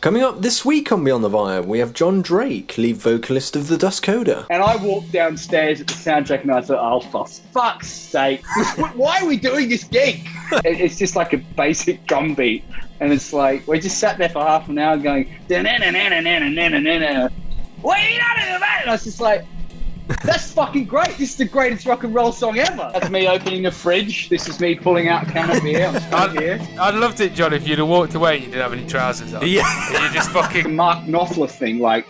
Coming up this week on Beyond the Wire, we have John Drake, lead vocalist of the Dust Coda. And I walked downstairs at the soundcheck and I thought, oh, for fuck's sake, why are we doing this gig? It's just like a basic drum beat. And it's like, we just sat there for half an hour going, na-na-na-na-na-na-na-na-na. What are you doing about it? And I was just like, that's fucking great. This is the greatest rock and roll song ever. That's me opening the fridge. This is me pulling out a can of beer. I'd loved it, John, if you'd have walked away and you didn't have any trousers on. Yeah. And you just fucking... Mark Knopfler thing, like...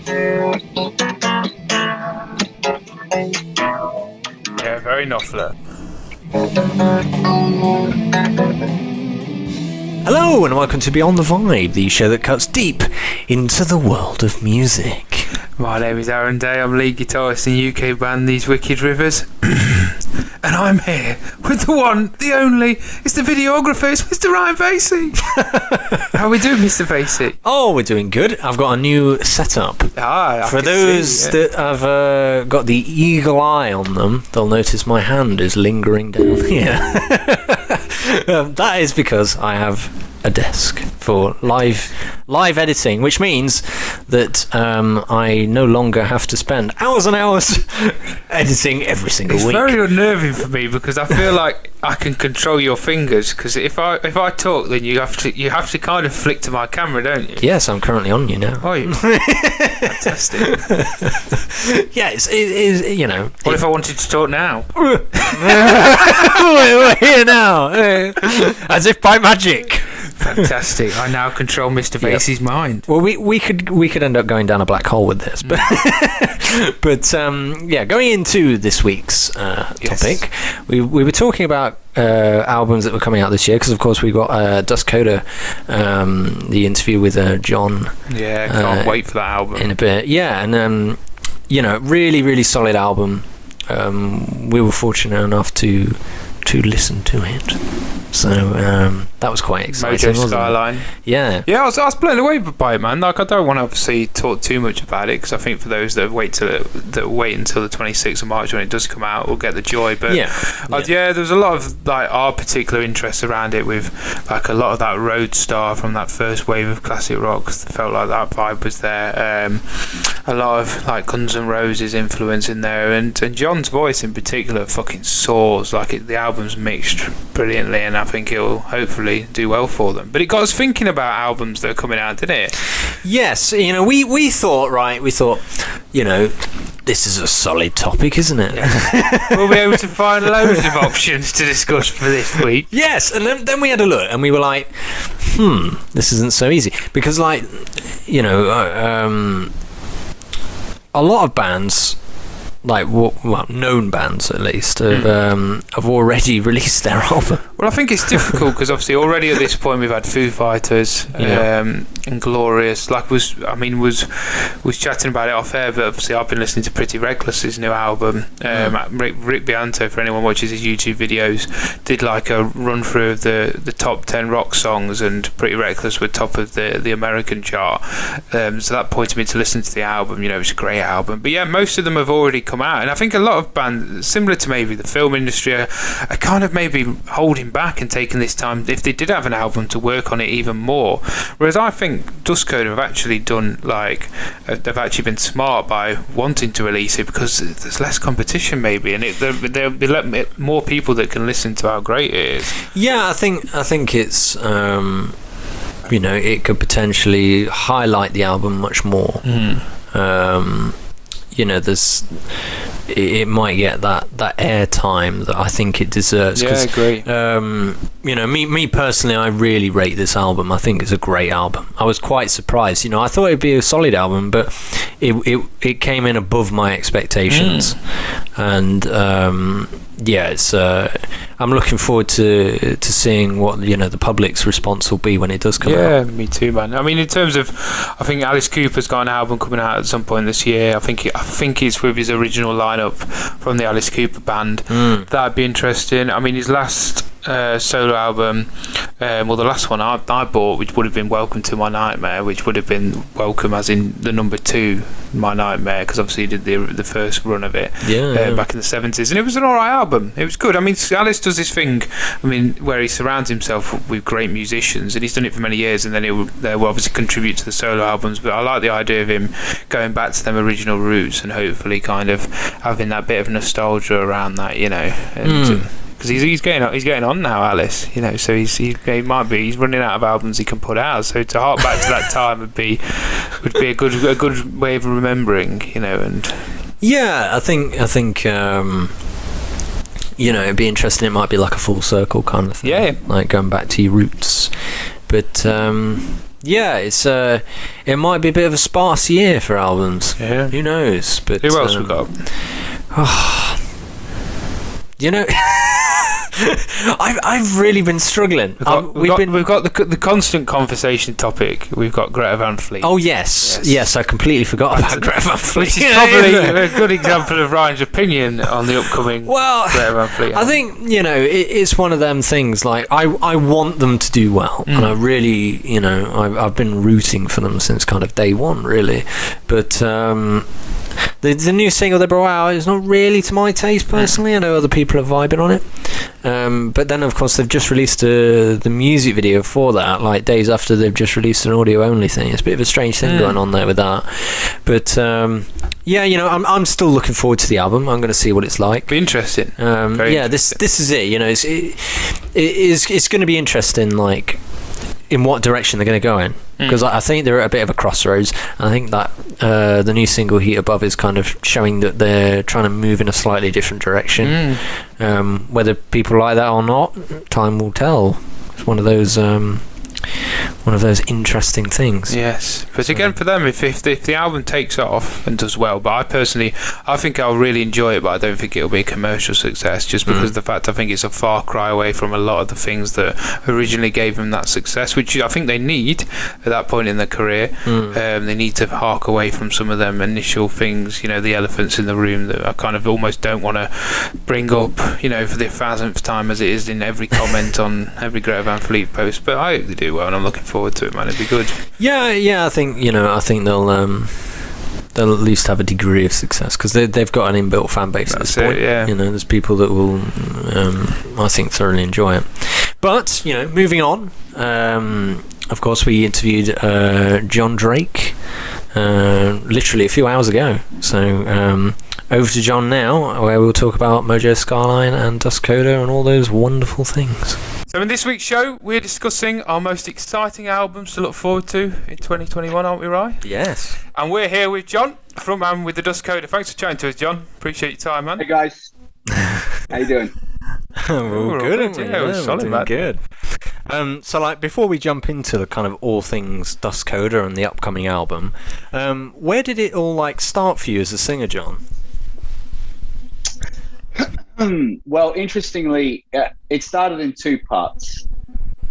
Yeah, very Knopfler. Hello and welcome to Beyond the Vibe, the show that cuts deep into the world of music. My name is Aaron Day, I'm lead guitarist in UK band These Wicked Rivers. And I'm here with the one, the only, it's the videographer, it's Mr. Ryan Vasey. How are we doing, Mr. Vasey? Oh, we're doing good. I've got a new setup. For those that have got the eagle eye on them, they'll notice my hand is lingering down here. That is because I have a desk for live editing, which means that I no longer have to spend hours and hours editing every single week. It's very unnerving for me because I feel like I can control your fingers, because if I talk, then you have to kind of flick to my camera, don't you? Yes, I'm currently on you now. Oh, you? Fantastic. Yeah, it is, you know. What if I wanted to talk now? We're here now, as if by magic. Fantastic. I now control Mr. Vasey's mind. Well, we could end up going down a black hole with this, but yeah, going into this week's topic, we were talking about albums that were coming out this year, because of course we got Dust Coda, the interview with John. Yeah, can't wait for that album in a bit. Yeah, and you know, really solid album. We were fortunate enough to listen to it. So that was quite exciting. Mojo Skyline. Yeah. Yeah, I was blown away by it, man. Like, I don't want to obviously talk too much about it, because I think for those that wait until the 26th of March when it does come out, will get the joy. But yeah, there's a lot of like our particular interest around it, with like a lot of that Roadstar from that first wave of classic rock. Felt like that vibe was there. A lot of like Guns N' Roses influence in there, and John's voice in particular fucking soars. Like the album's mixed brilliantly, and I think it'll hopefully do well for them. But it got us thinking about albums that are coming out, didn't it? Yes, you know, we thought, you know, this is a solid topic, isn't it? Yeah. We'll be able to find loads of options to discuss for this week. Yes, and then we had a look and we were like, this isn't so easy, because, like, you know, a lot of bands, like, well, known bands at least, have already released their album. Well, I think it's difficult because obviously already at this point we've had Foo Fighters, Inglorious. Like was chatting about it off air, but obviously I've been listening to Pretty Reckless's new album. Rick Beato, for anyone watches his YouTube videos, did like a run through of the top 10 rock songs, and Pretty Reckless were top of the American chart. So that pointed me to listen to the album. You know, it's a great album. But yeah, most of them have already come out, and I think a lot of bands, similar to maybe the film industry, are kind of maybe holding back and taking this time, if they did have an album, to work on it even more. Whereas I think Dust Coda have actually done, like, they've actually been smart by wanting to release it, because there's less competition maybe, and they'll let more people that can listen to how great it is. Yeah, I think it's you know, it could potentially highlight the album much more. You know, it might get that airtime that I think it deserves. Yeah, I agree. You know, me personally, I really rate this album. I think it's a great album. I was quite surprised. You know, I thought it'd be a solid album, but it came in above my expectations. And yeah, it's I'm looking forward to seeing what, you know, the public's response will be when it does come out. Yeah, me too, man. I mean, in terms of, I think Alice Cooper's got an album coming out at some point this year. I think it's with his original lineup from the Alice Cooper band. That'd be interesting. I mean, his last solo album, well, the last one I bought, which would have been Welcome to My Nightmare, which would have been Welcome as in the number 2 My Nightmare, because obviously he did the first run of it back in the 70s, and it was an alright album. It was good. I mean, Alice does this thing, I mean, where he surrounds himself with great musicians, and he's done it for many years, and then they will obviously contribute to the solo albums, but I like the idea of him going back to them original roots and hopefully kind of having that bit of nostalgia around that, you know, and because he's getting on now, Alice, you know, so he's running out of albums he can put out, so to hark back to that time would be a good way of remembering, you know. And yeah, I think you know, it'd be interesting. It might be like a full circle kind of thing, like going back to your roots, but yeah, it might be a bit of a sparse year for albums. Yeah, who knows? But who else we got? You know, I've really been struggling. We've got the constant conversation topic. We've got Greta Van Fleet. Oh yes, I completely forgot about Greta Van Fleet. Which is probably a good example of Ryan's opinion on the upcoming Greta Van Fleet. I think, you know, it's one of them things. Like I want them to do well, and I really, you know, I've been rooting for them since kind of day one, really. But the new single they brought out is not really to my taste personally. I know other people are vibing on it, but then of course they've just released the music video for that, like days after they've just released an audio only thing. It's a bit of a strange thing going on there with that, but yeah, you know, I'm still looking forward to the album. I'm going to see what it's like. Be interesting. Yeah, this is it. You know, it's going to be interesting, like in what direction they're going to go in, because I think they're at a bit of a crossroads. I think that the new single Heat Above is kind of showing that they're trying to move in a slightly different direction. Whether people like that or not, time will tell. It's one of those interesting things. Yes, but again, for them, if the album takes off and does well, but I think I'll really enjoy it, but I don't think it'll be a commercial success, just because of the fact I think it's a far cry away from a lot of the things that originally gave them that success, which I think they need at that point in their career. They need to hark away from some of them initial things, you know, the elephants in the room that I kind of almost don't want to bring up, you know, for the 1000th time, as it is in every comment on every Greta Van Fleet post. But I hope they do well, and I'm looking forward to it, man. It'd be good. Yeah. I think they'll at least have a degree of success, because they've got an inbuilt fan base at this point. You know, there's people that will, I think, thoroughly enjoy it. But you know, moving on. Of course, we interviewed John Drake literally a few hours ago. So over to John now, where we'll talk about Mojo Skyline and Dust Coda and all those wonderful things. So in this week's show, we're discussing our most exciting albums to look forward to in 2021, aren't we, Ryan? Yes. And we're here with John, frontman with the Dust Coda. Thanks for chatting to us, John. Appreciate your time, man. Hey, guys. How you doing? We're good, yeah, we're solid, man. Good. So, like, before we jump into the kind of all things Dust Coda and the upcoming album, where did it all, like, start for you as a singer, John? Well, interestingly, it started in two parts.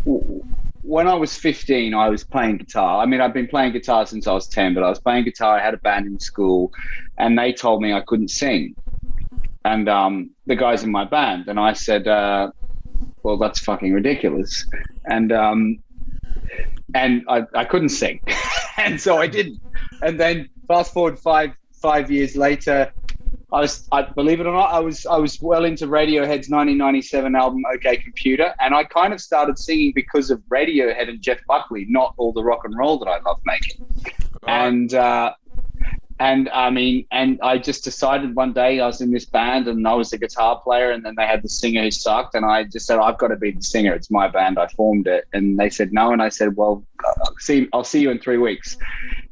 When I was 15, I was playing guitar. I mean, I've been playing guitar since I was 10, but I was playing guitar. I had a band in school, and they told me I couldn't sing. And the guys in my band, and I said, well, that's fucking ridiculous. And I couldn't sing. And so I didn't. And then fast forward five years later, I believe it or not, I was well into Radiohead's 1997 album OK Computer, and I kind of started singing because of Radiohead and Jeff Buckley, not all the rock and roll that I love making. And I mean, and I just decided one day I was in this band and I was the guitar player, and then they had the singer who sucked, and I just said, I've got to be the singer. It's my band. I formed it. And they said no, and I said, well, I'll see you in 3 weeks.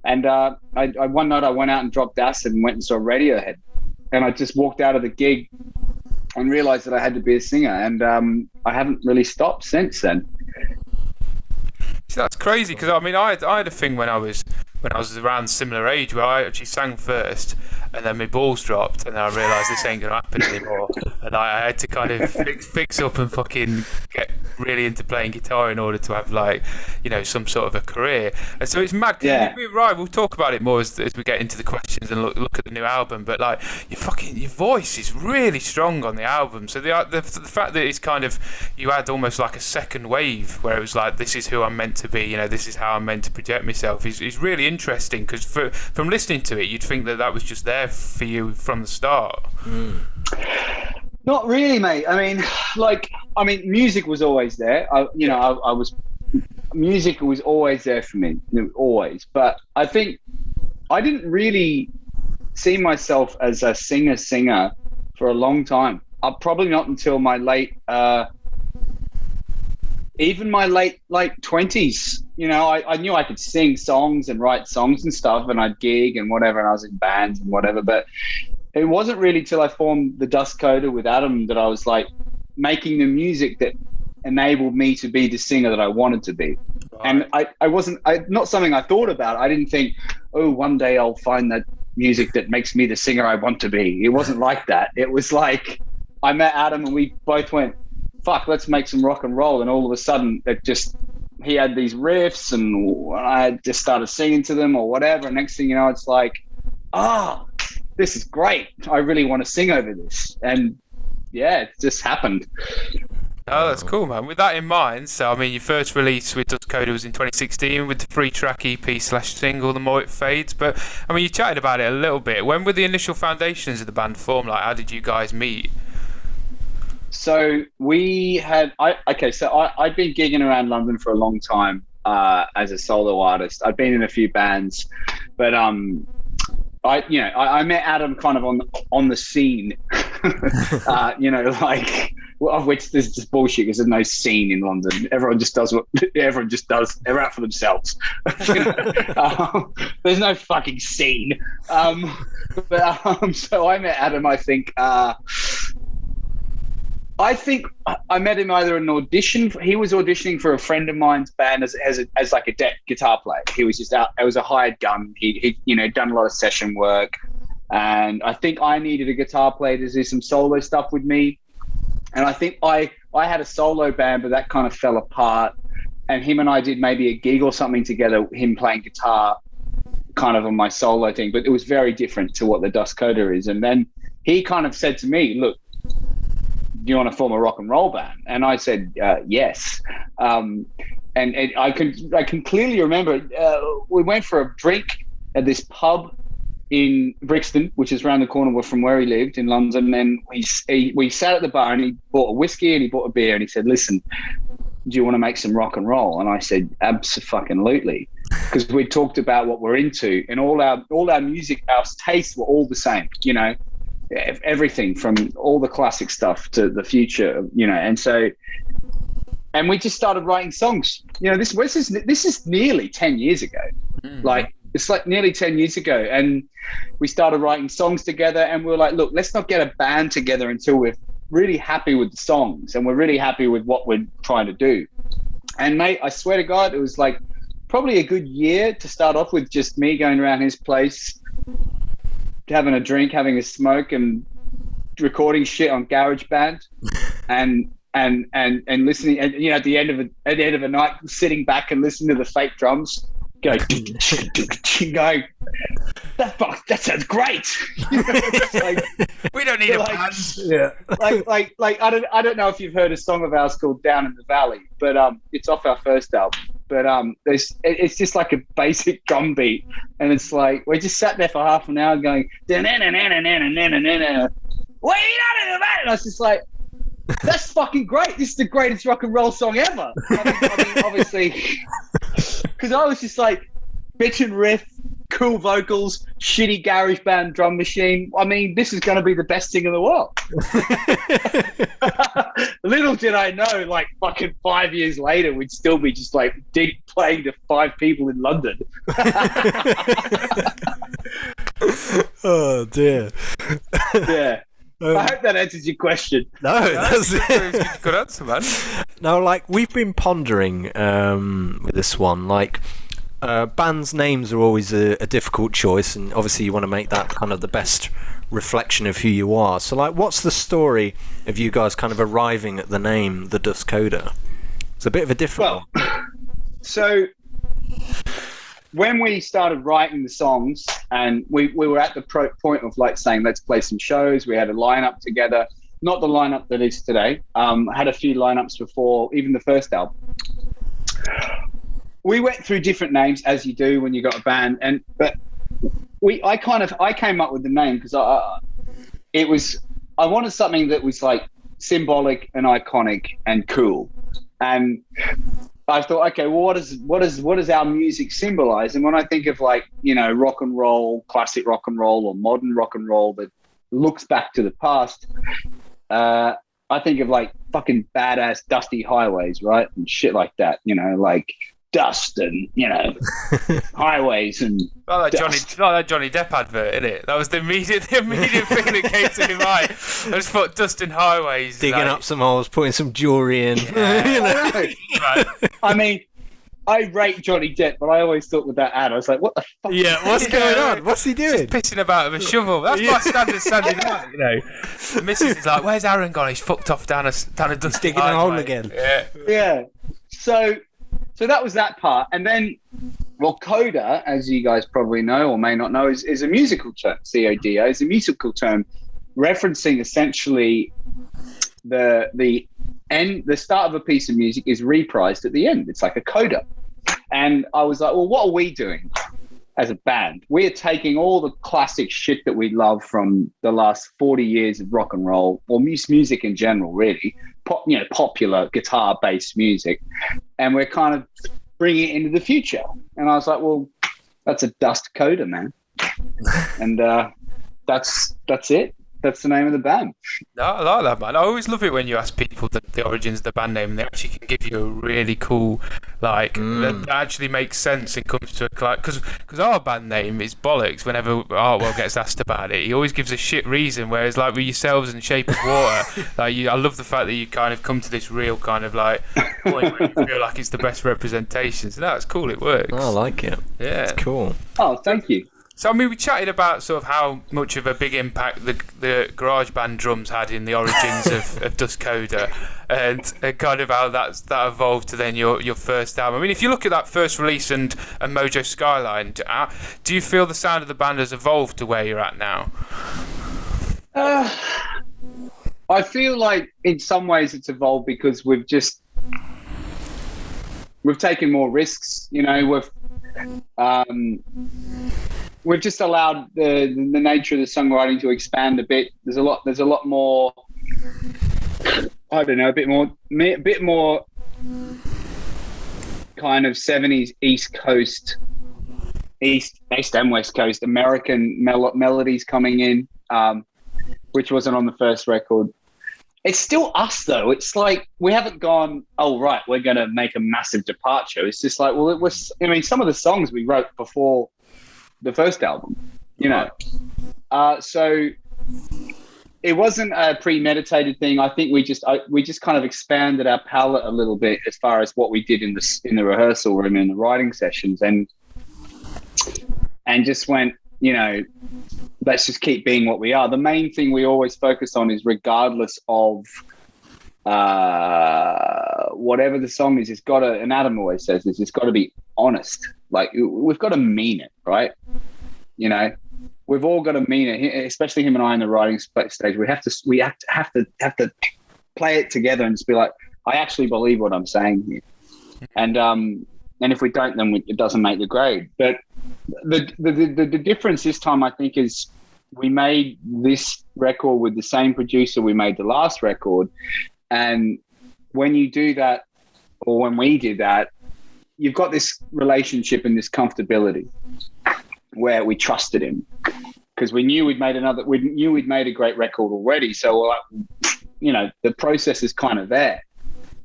And one night I went out and dropped acid and went and saw Radiohead. And I just walked out of the gig and realized that I had to be a singer. And I haven't really stopped since then. That's crazy, because I mean, I had a thing when I was when I was around similar age, where I actually sang first, and then my balls dropped, and then I realised this ain't gonna happen anymore, and I had to kind of fix up and fucking get really into playing guitar in order to have, like, you know, some sort of a career. And so it's mad. Yeah. Right, we'll talk about it more as we get into the questions and look at the new album. But like, your voice is really strong on the album. So the fact that it's kind of, you had almost like a second wave where it was like, this is who I'm meant to be. You know, this is how I'm meant to project myself. Is really interesting, because from listening to it, you'd think that was just there for you from the start. Not really, mate. I mean, music was always there. Music was always there for me, always. But I think I didn't really see myself as a singer for a long time. Probably not until my late 20s. You know, I knew I could sing songs and write songs and stuff, and I'd gig and whatever, and I was in bands and whatever. But it wasn't really till I formed the Dust Coda with Adam that I was like making the music that enabled me to be the singer that I wanted to be. Right. And I wasn't not something I thought about. I didn't think, oh, one day I'll find that music that makes me the singer I want to be. It wasn't like that. It was like I met Adam and we both went, fuck, let's make some rock and roll. And all of a sudden he had these riffs and I just started singing to them or whatever. And next thing you know, it's like, this is great. I really want to sing over this. And yeah, it just happened. Oh, that's cool, man. With that in mind, so I mean, your first release with Dust Coda was in 2016 with the 3-track EP/single, The More It Fades. But I mean, you chatted about it a little bit. When were the initial foundations of the band formed? Like, how did you guys meet? So I'd been gigging around London for a long time as a solo artist. I'd been in a few bands, but I met Adam kind of on the scene, of which there's just bullshit because there's no scene in London. Everyone just does what everyone just does. They're out for themselves. There's no fucking scene. So I met Adam, I think I met him either in an audition. He was auditioning for a friend of mine's band as like a guitar player. He was just out. It was a hired gun. He done a lot of session work, and I think I needed a guitar player to do some solo stuff with me. And I think I had a solo band, but that kind of fell apart. And him and I did maybe a gig or something together. Him playing guitar, kind of on my solo thing, but it was very different to what the Dust Coda is. And then he kind of said to me, "Look, do you want to form a rock and roll band?" And I said, yes. And I can clearly remember we went for a drink at this pub in Brixton, which is around the corner from where he lived in London. And we sat at the bar and he bought a whiskey and he bought a beer and he said, "Listen, do you want to make some rock and roll?" And I said, "Abso-fucking-lutely." Because we talked about what we're into and all our music, our tastes were all the same, you know. Everything from all the classic stuff to the future, you know, and we just started writing songs. You know, this is nearly 10 years ago. Like, it's like nearly 10 years ago, and we started writing songs together. And we were like, look, let's not get a band together until we're really happy with the songs and we're really happy with what we're trying to do. And mate, I swear to God, it was like probably a good year to start off with, just me going around his place, having a drink, having a smoke, and recording shit on GarageBand, and listening. And you know, at the end of a night, sitting back and listening to the fake drums, going, that sounds great. You know, like, we don't need a band. Yeah. Like I don't know if you've heard a song of ours called "Down in the Valley," but it's off our first album. But it's just like a basic drum beat, and it's like we just sat there for half an hour going, and I was just like, that's fucking great. This is the greatest rock and roll song ever. I mean obviously, because I was just like, bitch and riff, cool vocals, shitty GarageBand drum machine. I mean, this is going to be the best thing in the world. Little did I know, like fucking 5 years later, we'd still be just like playing to 5 people in London. Oh dear. Yeah. I hope that answers your question. No, that's good answer, man. No, like we've been pondering with this one, like bands' names are always a difficult choice, and obviously you want to make that kind of the best reflection of who you are. So, like, what's the story of you guys kind of arriving at the name, the Dust Coda? It's a bit of a different one. So when we started writing the songs, and we were at the point of like saying, let's play some shows. We had a lineup together, not the lineup that is today. Had a few lineups before even the first album. We went through different names, as you do when you got a band, but I came up with the name because I wanted something that was like symbolic and iconic and cool, and I thought, okay, well, what does our music symbolize? And when I think of, like, you know, rock and roll, classic rock and roll, or modern rock and roll that looks back to the past, I think of like fucking badass dusty highways, right, and shit like that, you know, like dust and, you know, highways and like that Johnny Depp advert, innit? That was the immediate thing that came to my mind. I just thought dust and highways, digging up some holes, putting some jewelry in. Yeah. You know? Right. I mean, I rate Johnny Depp, but I always thought with that ad, I was like, what the fuck? Yeah, what's going on? What's he doing? Just pissing about with a shovel. That's my standard Sunday night, you know. The missus is like, where's Aaron gone? He's fucked off down a dusty digging a hole again. Yeah. So that was that part. And then, well, Coda, as you guys probably know or may not know, is a musical term. CODA is a musical term referencing essentially the start of a piece of music is reprised at the end. It's like a coda. And I was like, well, what are we doing as a band? We're taking all the classic shit that we love from the last 40 years of rock and roll, or music in general, really, popular guitar-based music, and we're kind of bringing it into the future. And I was like, well, that's a dust coda, man. And that's it. That's the name of the band. No, I like that, man. I always love it when you ask people the origins of the band name, and they actually can give you a really cool, like, that actually makes sense and comes to a because our band name is bollocks. Whenever Artwell gets asked about it, he always gives a shit reason. Whereas, like, with yourselves and Shape of Water, like, I love the fact that you kind of come to this real kind of like point where you feel like it's the best representation. So that's cool. It works. I like it. Yeah, it's cool. Oh, thank you. So, I mean, we chatted about sort of how much of a big impact the garage band drums had in the origins of Dust Coda, and kind of how that evolved to then your first album. I mean, if you look at that first release and Mojo Skyline, do you feel the sound of the band has evolved to where you're at now? I feel like in some ways it's evolved because we've taken more risks. You know, we've just allowed the nature of the songwriting to expand a bit. There's a lot more. I don't know, a bit more kind of 70s East Coast, East and West Coast American melodies coming in, which wasn't on the first record. It's still us, though. It's like we haven't gone, oh, right, we're going to make a massive departure. It's just like, well, it was. I mean, some of the songs we wrote before the first album, you know. So it wasn't a premeditated thing. I think we just kind of expanded our palette a little bit as far as what we did in the rehearsal room, in the writing sessions, and just went, you know, let's just keep being what we are. The main thing we always focus on is, regardless of whatever the song is, it's got to, and Adam always says this, it's got to be honest. Like, we've got to mean it, right? You know, we've all got to mean it, especially him and I in the writing stage. We have to play it together and just be like, I actually believe what I'm saying here. And if we don't, then it doesn't make the grade. But the difference this time, I think, is we made this record with the same producer we made the last record. And when you do that, or when we did that, you've got this relationship and this comfortability where we trusted him because we knew we'd made a great record already. So, you know, the process is kind of there,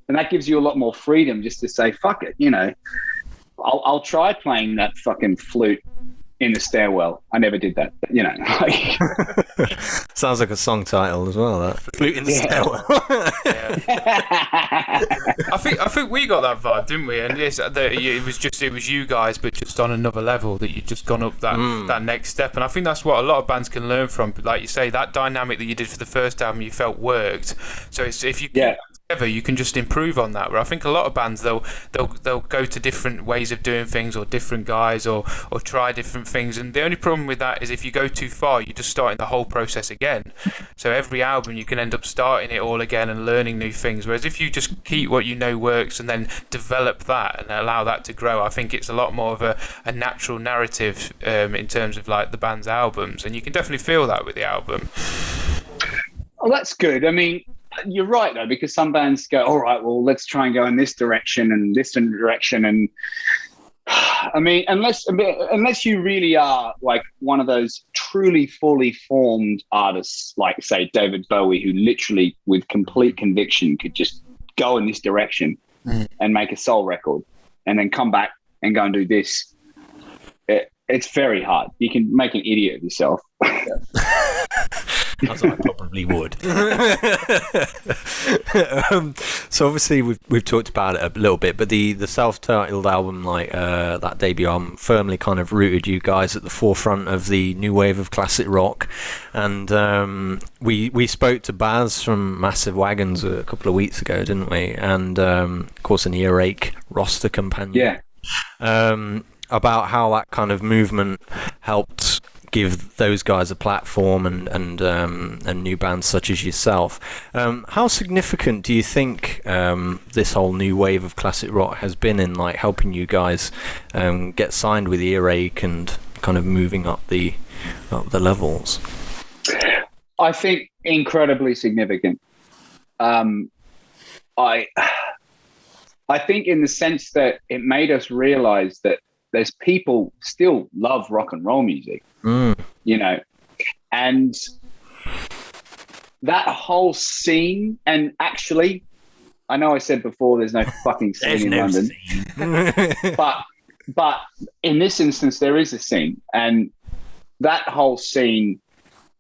and that gives you a lot more freedom just to say, fuck it, you know, I'll try playing that fucking flute in the stairwell. I never did that. But, like, Sounds like a song title as well. That flute in the stairwell. I think we got that vibe, didn't we? And it was you guys, but just on another level, that you'd just gone up that next step. And I think that's what a lot of bands can learn from. Like you say, that dynamic that you did for the first album, you felt worked. So if you keep together, you can just improve on that. Where I think a lot of bands they'll go to different ways of doing things, or different guys, or try different things. And the only problem with that is if you go too far, you're just starting the whole process again. So every album you can end up starting it all again and learning new things. Whereas if you just keep what you know works and then develop that and allow that to grow, I think it's a lot more of a natural narrative in terms of like the band's albums. And you can definitely feel that with the album. Oh, that's good. I mean, you're right though, because some bands go, all right, well, let's try and go in this direction and this direction. And I mean, unless you really are like one of those truly fully formed artists, like say David Bowie, who literally with complete conviction could just go in this direction and make a soul record and then come back and go and do this. It's very hard. You can make an idiot of yourself. As I probably would. So obviously we've talked about it a little bit, but the self-titled album, like that debut album, firmly kind of rooted you guys at the forefront of the new wave of classic rock. And we spoke to Baz from Massive Wagons a couple of weeks ago, didn't we? And of course an Earache roster companion. Yeah. About how that kind of movement helped give those guys a platform and new bands such as yourself. How significant do you think this whole new wave of classic rock has been in like helping you guys get signed with Earache and kind of moving up the levels? I think incredibly significant. I think in the sense that it made us realize that there's people still love rock and roll music, you know, and that whole scene. And actually, I know I said before, there's no fucking scene in London, but in this instance, there is a scene, and that whole scene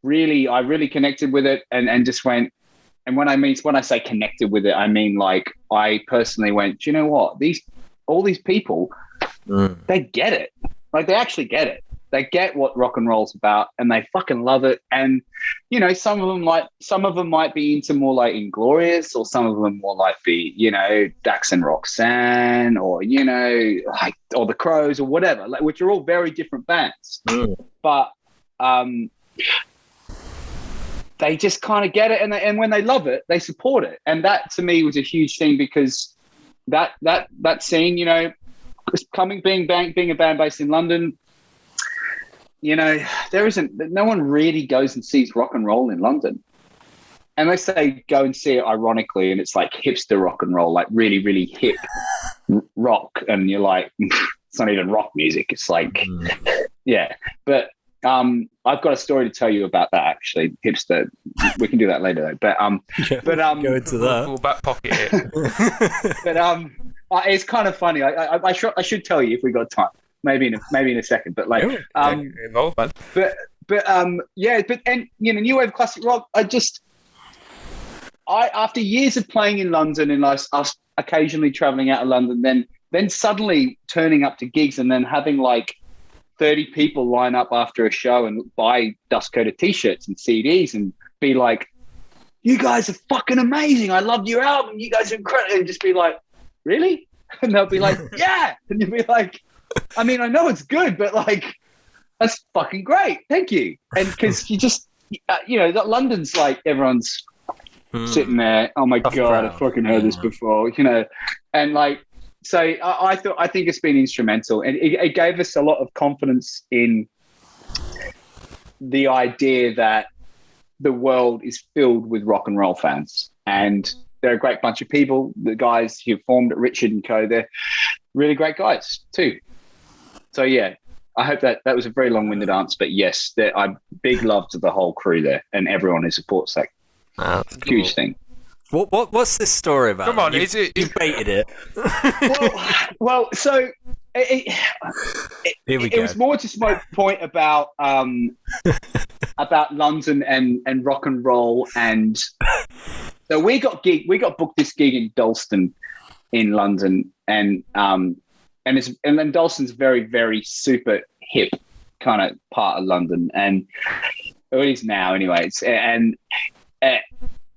really, I really connected with it, and just went. And when I say connected with it, I mean like I personally went, do you know what? All these people. They get it. Like they actually get it. They get what rock and roll's about, and they fucking love it. And you know, some of them might be into more like Inglorious, or some of them more like be, you know, Dax and Roxanne, or you know, like or the Crows or whatever, like, which are all very different bands. But they just kind of get it, and when they love it, they support it. And that to me was a huge thing, because that scene, you know. Being a band based in London, you know, no one really goes and sees rock and roll in London, unless they go and see it ironically, and it's like hipster rock and roll, like really, really hip rock, and you're like, it's not even rock music. It's like, yeah. But I've got a story to tell you about that actually, hipster. We can do that later though. But go into that. We'll back pocket it. But it's kind of funny. I should tell you if we got time. Maybe in a second. But like, involved, yeah. But and you know, new wave classic rock. After years of playing in London and us occasionally traveling out of London, then suddenly turning up to gigs and then having like 30 people line up after a show and buy Dust Coda t-shirts and CDs and be like, you guys are fucking amazing. I loved your album. You guys are incredible. And just be like, really? And they'll be like, yeah. And you'll be like, I mean, I know it's good, but like, that's fucking great. Thank you. And because you just, you know, London's like everyone's sitting there. Oh my God, I've fucking heard this before, you know? And like, so I think it's been instrumental, and it gave us a lot of confidence in the idea that the world is filled with rock and roll fans, and they're a great bunch of people. The guys who formed Richard and Co, they're really great guys too. So yeah, I hope that was a very long-winded answer, but yes, I'm big love to the whole crew there and everyone who supports that huge thing. What's this story about? Come on, you baited it. well, so It was more just my point about London and rock and roll, and so we got booked this gig in Dalston in London, and then Dalston's very, very super hip kind of part of London, and it is now anyway.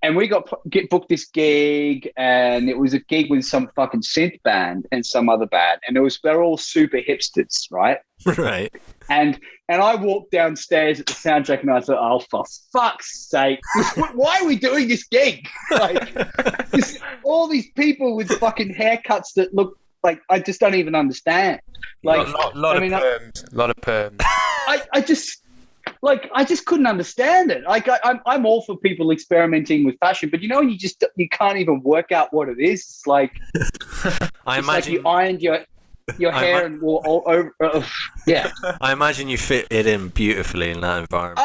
And we get booked this gig, and it was a gig with some fucking synth band and some other band, and they're all super hipsters, right? Right. And I walked downstairs at the soundcheck, and I thought, oh, for fuck's sake, why are we doing this gig? Like, all these people with fucking haircuts that look like I just don't even understand. Like, a lot of perms. I just couldn't understand it. Like, I'm all for people experimenting with fashion, but when you can't even work out what it is. It's like I imagine you ironed your hair and wore all over. Yeah. I imagine you fit it in beautifully in that environment.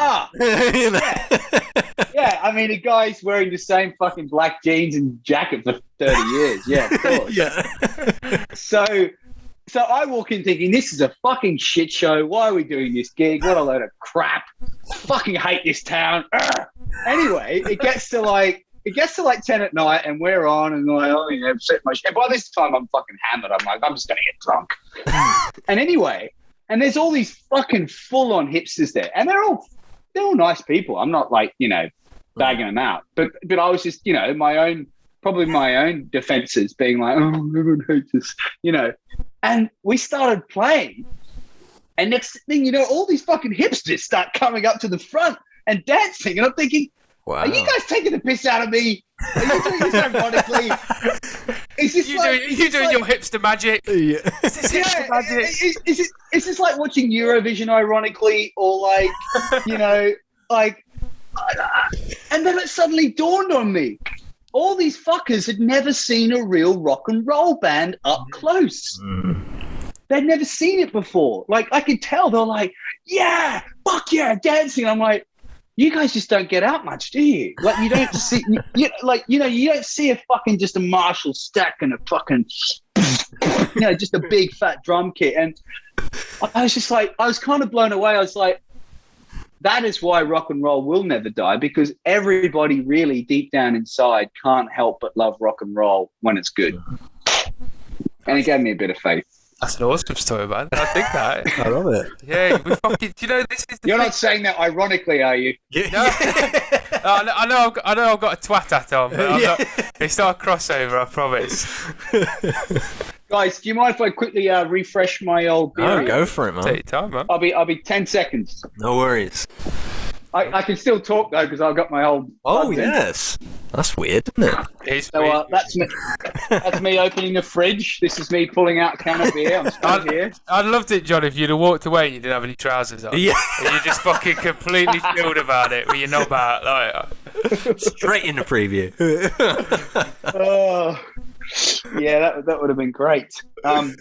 Yeah. I mean, a guy's wearing the same fucking black jeans and jacket for 30 years. Yeah, of course. Yeah. So I walk in thinking, this is a fucking shit show. Why are we doing this gig? What a load of crap. Fucking hate this town. Anyway, it gets to like 10 at night, and we're on, and I'm set my shit. By this time, I'm fucking hammered. I'm like, I'm just going to get drunk. And anyway, and there's all these fucking full-on hipsters there, and they're all nice people. I'm not like, bagging them out. But I was just, my own defenses being like, oh, everyone hates this, And we started playing, and next thing you know, all these fucking hipsters start coming up to the front and dancing, and I'm thinking, wow, are you guys taking the piss out of me? Are you doing this ironically? Is this doing your hipster magic? Yeah. Is this hipster magic? Is this like watching Eurovision ironically, or like, like, and then it suddenly dawned on me. All these fuckers had never seen a real rock and roll band up close. They'd never seen it before. Like, I could tell they're like, yeah, fuck yeah, dancing. I'm like, you guys just don't get out much, do you? Like, you don't see, you don't see a fucking just a Marshall stack and a fucking, just a big fat drum kit. And I was just like, I was kind of blown away. I was like, that is why rock and roll will never die, because everybody really deep down inside can't help but love rock and roll when it's good. And it gave me a bit of faith. That's an awesome story, man. I think that. I love it. Yeah, we fucking. This is. You're not saying that ironically, are you? Yeah. No. I know. I've got a twat hat on, but it's not a crossover. I promise. Guys, do you mind if I quickly refresh my old beer? Oh, go for it, man. Take your time, man. I'll be 10 seconds. No worries. I can still talk though, because I've got my old. Oh yes, that's weird, isn't it? So that's me. That's me opening the fridge. This is me pulling out a can of beer. I'm still here. I'd loved it, John, if you'd have walked away and you didn't have any trousers on. Yeah, and you're just fucking completely chilled about it. With your knob out, like straight in the preview. Oh, yeah, that would have been great. Right.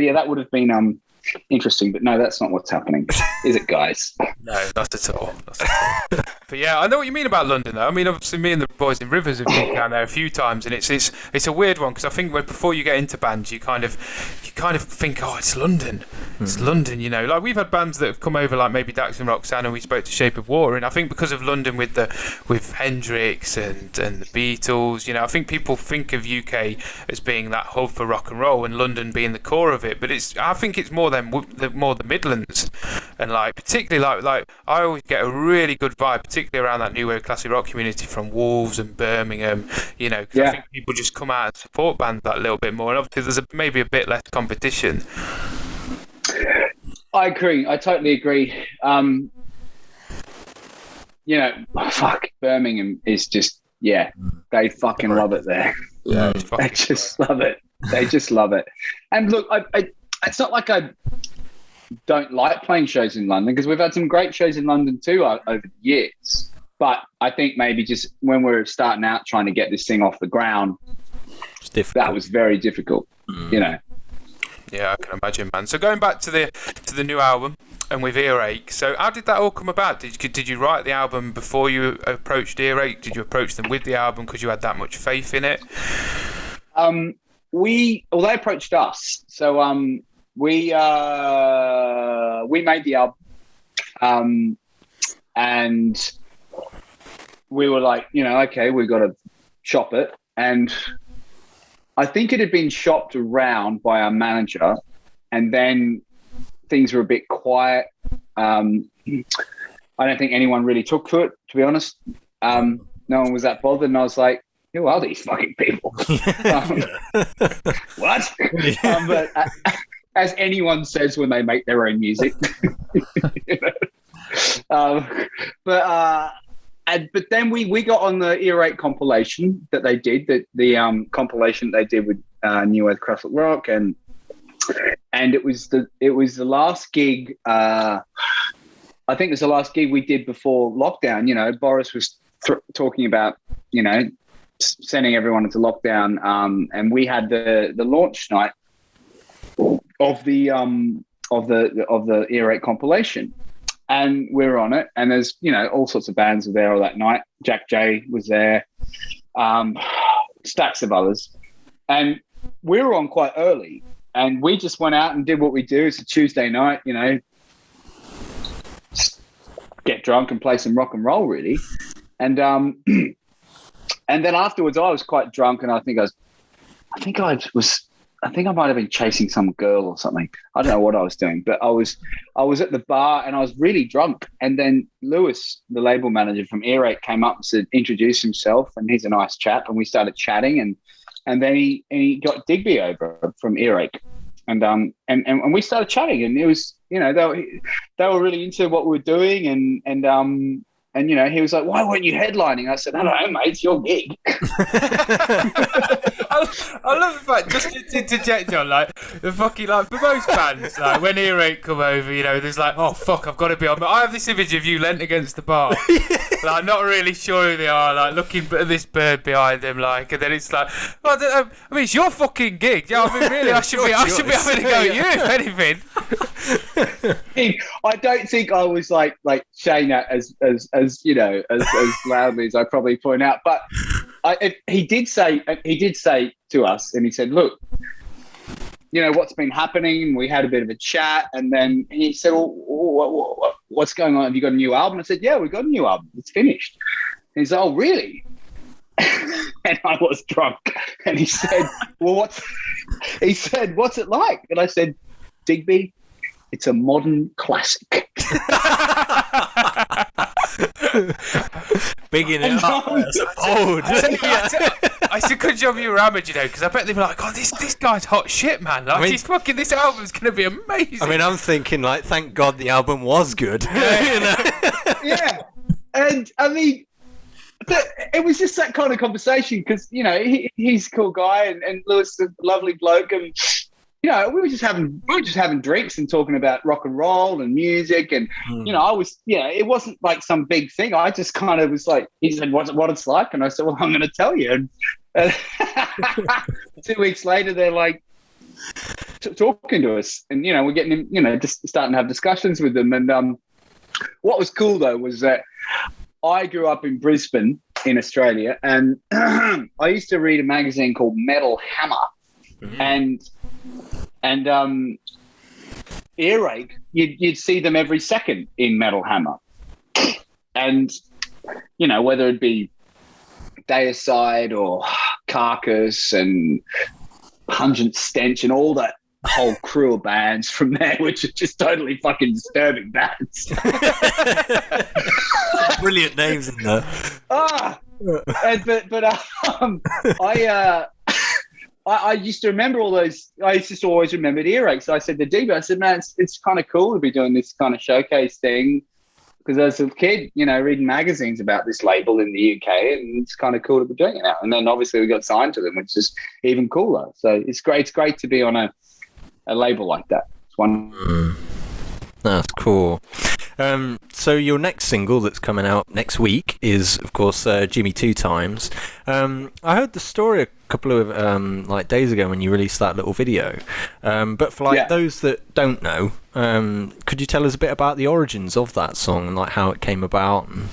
That would have been interesting, but no, that's not what's happening, is it, guys? No, not at all. But yeah, I know what you mean about London, though. I mean, obviously, me and the boys in Rivers have been down there a few times, and it's a weird one, because I think before you get into bands, you kind of think, oh, it's London, it's London, Like, we've had bands that have come over, like maybe Dax and Roxanne, and we spoke to Shape of Water, and I think because of London with Hendrix and the Beatles, I think people think of UK as being that hub for rock and roll, and London being the core of it. But I think it's more the Midlands, and like particularly like I always get a really good vibe, particularly around that new wave classic rock community from Wolves and Birmingham. I think people just come out and support bands that little bit more, and obviously there's maybe a bit less competition. I agree. I totally agree. Fuck, Birmingham is just, they fucking love it there. Yeah, they just love it. They just love it. And look, it's not like I don't like playing shows in London, because we've had some great shows in London too over the years. But I think maybe just when we're starting out trying to get this thing off the ground, that was very difficult, Yeah, I can imagine, man. So going back to the new album and with Earache, so how did that all come about? Did you write the album before you approached Earache? Did you approach them with the album because you had that much faith in it? they approached us. So we made the album, and we were like, okay, we've got to shop it. And I think it had been shopped around by our manager, and then things were a bit quiet. I don't think anyone really took to it, to be honest. No one was that bothered, and I was like, who are these fucking people? What? But as anyone says when they make their own music. But then we got on the Earache compilation that they did, the compilation they did with New Earth Classic Rock, and it was the last gig. I think it was the last gig we did before lockdown. Boris was talking about sending everyone into lockdown, and we had the launch night of the Earache compilation. And we were on it, and there's, all sorts of bands were there all that night. Jack J was there, stacks of others. And we were on quite early, and we just went out and did what we do. It's a Tuesday night, get drunk and play some rock and roll, really. And then afterwards I was quite drunk, and I think I might have been chasing some girl or something. I don't know what I was doing, but I was at the bar and I was really drunk. And then Lewis, the label manager from Earache, came up and said, introduced himself, and he's a nice chap. And we started chatting, and then he got Digby over from Earache, and we started chatting, and it was, they were really into what we were doing, and he was like, why weren't you headlining? I said, I don't know, mate, it's your gig. I love the fact, just to interject on, the fucking, for most bands, when Earache come over, there's oh, fuck, I've got to be on. But I have this image of you leant against the bar, not really sure who they are, looking at this bird behind them, and then it's well, I mean, it's your fucking gig. Yeah, I mean, really, I should be having to go at you, if anything. I don't think I was saying that as loudly as I probably point out, but he did say to us, and he said, look, what's been happening? We had a bit of a chat, and then he said, well, what's going on? Have you got a new album? I said, yeah, we've got a new album. It's finished. And he said, oh, really? And I was drunk, and he said, well, what's it like? And I said, Digby, it's a modern classic. Bigging it up. Bold. I said, good job you were hammered, because I bet they'd be like, God, this guy's hot shit, man. This album's going to be amazing. I mean, I'm thinking, thank God the album was good. Yeah. And, I mean, it was just that kind of conversation, because, he's a cool guy, and Lewis is a lovely bloke, and we were just having drinks and talking about rock and roll and music, and it wasn't some big thing. I just kind of was he said, what it's like, and I said, well, I'm going to tell you. And 2 weeks later, they're talking to us, and we're getting just starting to have discussions with them. And what was cool though was that I grew up in Brisbane in Australia, and I used to read a magazine called Metal Hammer, and Earache, you'd see them every second in Metal Hammer, and whether it be Deicide or Carcass and Pungent Stench and all that whole crew of bands from there, which are just totally fucking disturbing bands. Brilliant names in there. I used to remember all those. I used to always remember Earache. So I said to Diva, I said, man, it's kind of cool to be doing this kind of showcase thing, because as a kid, reading magazines about this label in the UK, and it's kind of cool to be doing it now. And then obviously we got signed to them, which is even cooler. So it's great. It's great to be on a label like that. It's one. That's cool. So your next single that's coming out next week is, of course, Jimmy Two Times. I heard the story a couple of days ago when you released that little video. But for those that don't know, could you tell us a bit about the origins of that song and how it came about and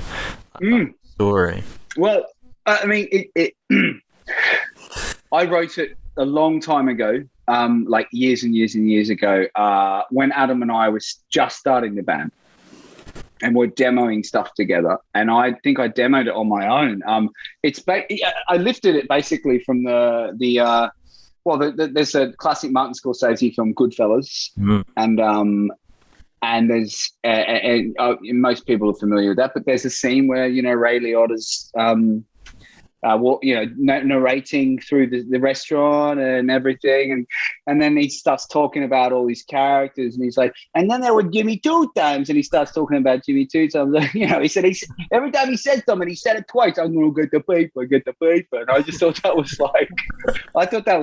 that story? Well, I mean, I wrote it a long time ago, like years and years and years ago, when Adam and I was just starting the band. And we're demoing stuff together, and I think I demoed it on my own. I lifted it basically from there's a classic Martin Scorsese film, Goodfellas, and there's and most people are familiar with that. But there's a scene where Ray Liotta's narrating through the restaurant and everything, and then he starts talking about all these characters, and he's like, and then there were Jimmy Two Times, and he starts talking about Jimmy Two Times. He said every time he said something, he said it twice. I'm gonna get the paper, and I just thought that was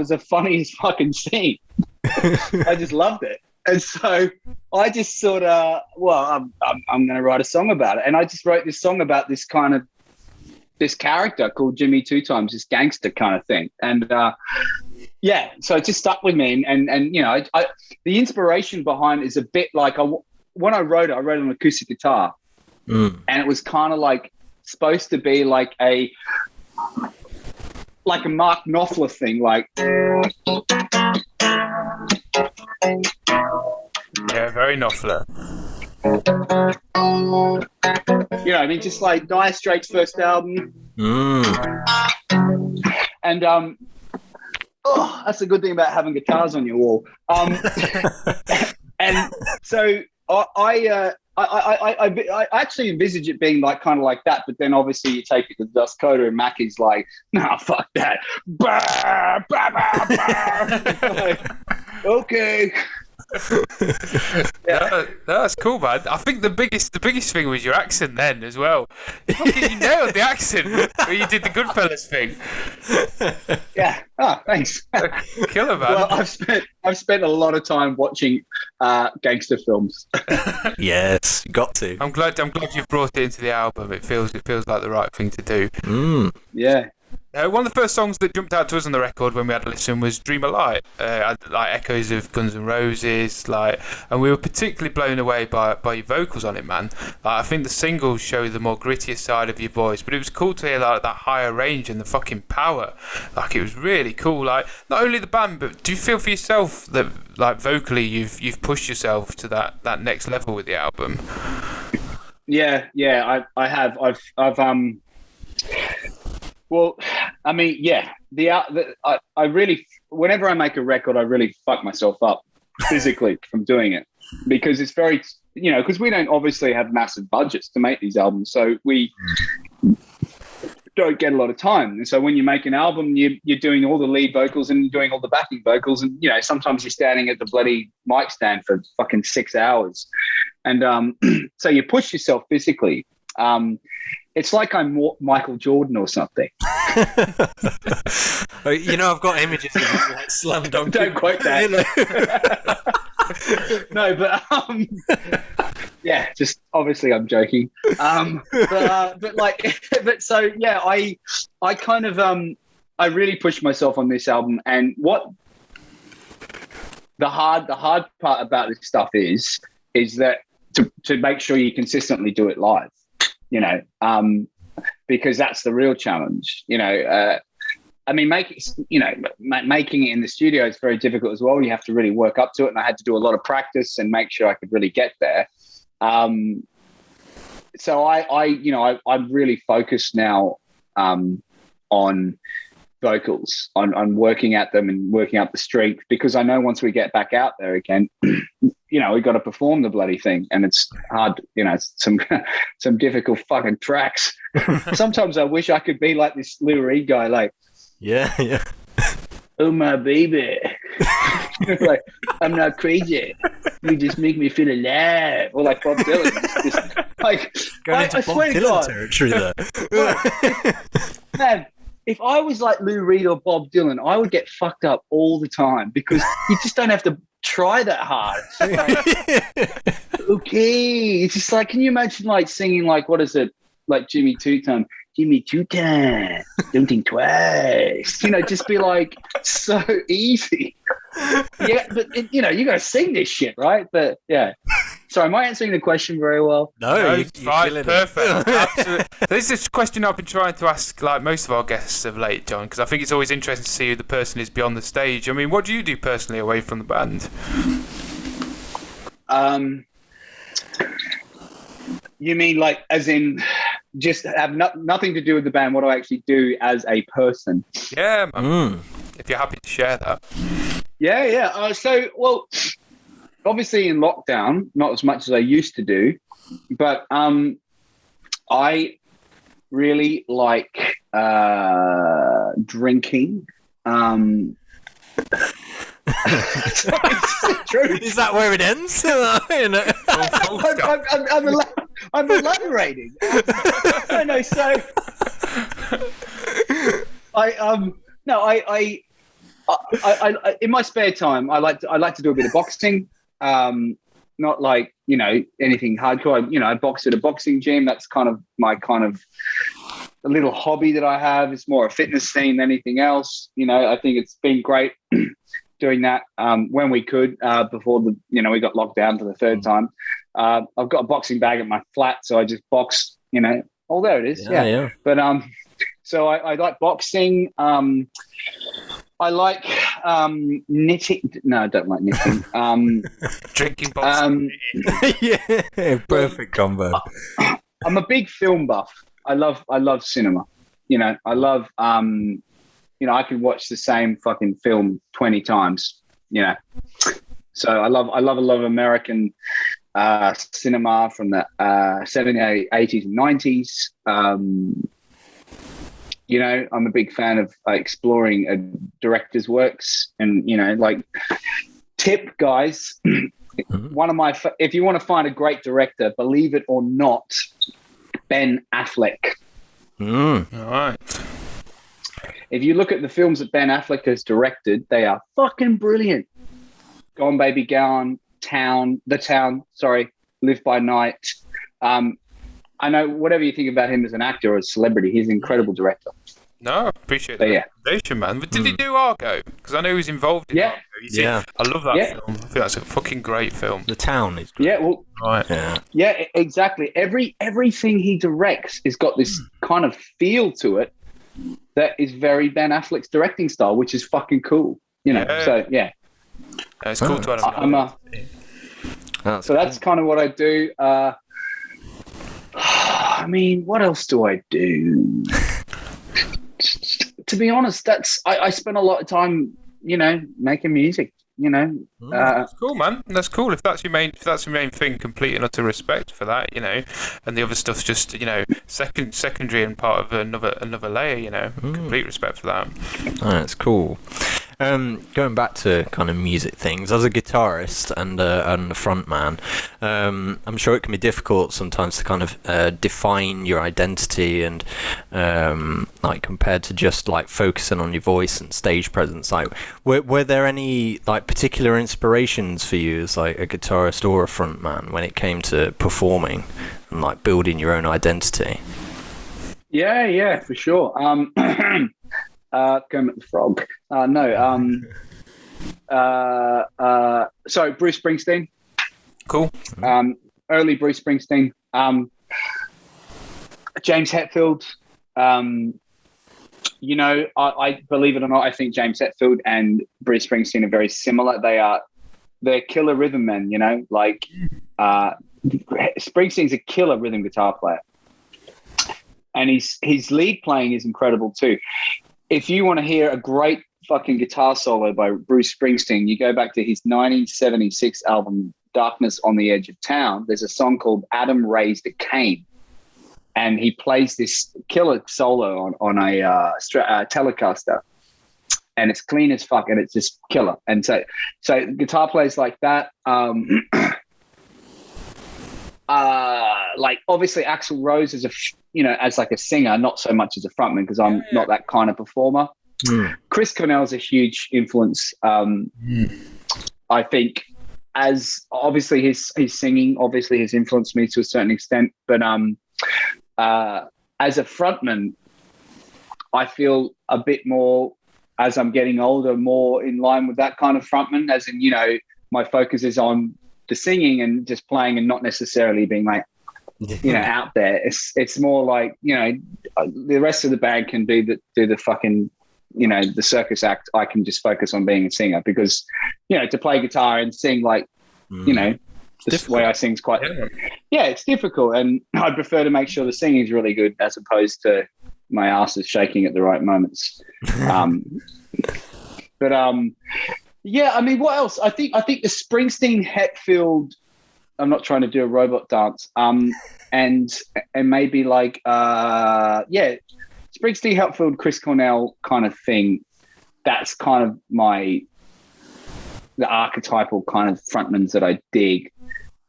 the funniest fucking scene. I just loved it. And so I just sort of, I'm going to write a song about it. And I just wrote this song about this character called Jimmy Two Times, this gangster kind of thing. And so it just stuck with me. And the inspiration behind it is a bit like, when I wrote it on an acoustic guitar. And it was kind of like supposed to be like a Mark Knopfler thing, like. Yeah, very Knopfler. Just like Dire Straits' first album. And that's a good thing about having guitars on your wall. And so I actually envisage it being like kind of like that, but then obviously you take it to Dust Coda, and Mackie's like, nah, fuck that. Bah, bah, bah, bah. Like, okay. That's cool, man. I think the biggest thing was your accent then as well. You nailed the accent when you did the Goodfellas thing. Yeah. Oh, thanks. Killer, man. Well, I've spent a lot of time watching gangster films. Yes, you got to. I'm glad you've brought it into the album. It feels like the right thing to do. Yeah. One of the first songs that jumped out to us on the record when we had a listen was "Dream a Light," like echoes of Guns N' Roses, and we were particularly blown away by your vocals on it, man. I think the singles show the more grittier side of your voice, but it was cool to hear that higher range and the fucking power. It was really cool. Not only the band, but do you feel for yourself that vocally you've pushed yourself to that next level with the album? Yeah, I have. I've Well, I mean, yeah. I really, whenever I make a record, I really fuck myself up physically from doing it, because it's very, because we don't obviously have massive budgets to make these albums, so we don't get a lot of time. And so when you make an album, you're doing all the lead vocals and doing all the backing vocals, and sometimes you're standing at the bloody mic stand for fucking 6 hours, and so you push yourself physically. It's like I'm Michael Jordan or something. I've got images of you like slam dunk. Don't quote that. No, but yeah, just obviously I'm joking. I kind of I really pushed myself on this album, and what the hard part about this stuff is that to make sure you consistently do it live. Because that's the real challenge. Making it in the studio is very difficult as well. You have to really work up to it, and I had to do a lot of practice and make sure I could really get there. So I'm really focused now on vocals, on working at them and working up the strength, because I know once we get back out there again, we've got to perform the bloody thing, and it's hard. Some difficult fucking tracks. Sometimes I wish I could be like this Lou Reed guy, like, yeah. Oh my baby, like, I'm not crazy. You just make me feel alive, or like Bob Dylan. It's just, like, going into Bob Dylan territory there. Man, if I was like Lou Reed or Bob Dylan, I would get fucked up all the time, because you just don't have to try that hard. Okay, it's just like, can you imagine like singing like, what is it, like Jimmy Two Times, don't think twice, just be like so easy. Yeah, but you gotta sing this shit, right? But yeah, Sorry, am I answering the question very well? No, You're fine, perfect. Absolutely. This is a question I've been trying to ask like most of our guests of late, John, because I think it's always interesting to see who the person is beyond the stage. I mean, what do you do personally away from the band? You mean like as in just have nothing to do with the band, what do I actually do as a person? Yeah, man. If you're happy to share that. Yeah. So, well, obviously in lockdown, not as much as I used to do, but I really like drinking. It's true. Is that where it ends? I'm elaborating. No. So I in my spare time, I like to do a bit of boxing. Not like, anything hardcore. I box at a boxing gym. That's kind of my a little hobby that I have. It's more a fitness scene than anything else. I think it's been great doing that when we could before we got locked down for the third time. I've got a boxing bag at my flat, so I just box. Oh, there it is. Yeah. But so I like boxing. I like knitting. No, I don't like knitting. Drinking boxing. Yeah, perfect combo. I'm a big film buff. I love cinema. I love I could watch the same fucking film 20 times. So I love a lot of American cinema from the 70s, 80s, and 90s. I'm a big fan of exploring a director's works, and like tip, guys. One of my, if you want to find a great director, believe it or not, Ben Affleck. All right. If you look at the films that Ben Affleck has directed, they are fucking brilliant. Gone Baby Gone, The Town, Live by Night. I know whatever you think about him as an actor or a celebrity, he's an incredible director. No, I appreciate the recommendation, man. But did he do Argo? Because I know he was involved in Argo. I love that film. I think that's a fucking great film. The Town is great. Yeah, well, right. Yeah, exactly. Everything he directs has got this kind of feel to it that is very Ben Affleck's directing style, which is fucking cool. So yeah. It's cool to have. So that's kind of what I do. I mean, what else do I do? To be honest, I spend a lot of time, making music. That's cool, man. That's cool. If that's your main thing, complete and utter respect for that. And the other stuff's just secondary and part of another layer. Complete respect for that. Oh, that's cool. Going back to kind of music things, as a guitarist and a frontman, I'm sure it can be difficult sometimes to kind of define your identity and like compared to just like focusing on your voice and stage presence. Like, were there any like particular inspirations for you as like a guitarist or a frontman when it came to performing and like building your own identity? Yeah, for sure. Kermit the Frog. Bruce Springsteen. Cool. Early Bruce Springsteen. James Hetfield. I believe it or not, I think James Hetfield and Bruce Springsteen are very similar. They're killer rhythm men. Springsteen's a killer rhythm guitar player, and his lead playing is incredible too. If you want to hear a great fucking guitar solo by Bruce Springsteen, you go back to his 1976 album, Darkness on the Edge of Town. There's a song called Adam Raised a Cain, and he plays this killer solo on a Telecaster, and it's clean as fuck, and it's just killer. And so guitar players like that, like obviously Axl Rose as as like a singer, not so much as a frontman because I'm not that kind of performer. Chris Cornell's a huge influence. I think, as obviously his singing obviously has influenced me to a certain extent, but as a frontman, I feel a bit more, as I'm getting older, more in line with that kind of frontman, as in, my focus is on the singing and just playing and not necessarily being like, out there. It's more like, the rest of the band can do the fucking, the circus act. I can just focus on being a singer because, to play guitar and sing like, the way I sing is quite, it's difficult. And I'd prefer to make sure the singing is really good as opposed to my ass is shaking at the right moments. But I mean, what else? I think the Springsteen Hetfield. I'm not trying to do a robot dance. And maybe like Springsteen Hetfield, Chris Cornell kind of thing. That's kind of the archetypal kind of frontmans that I dig.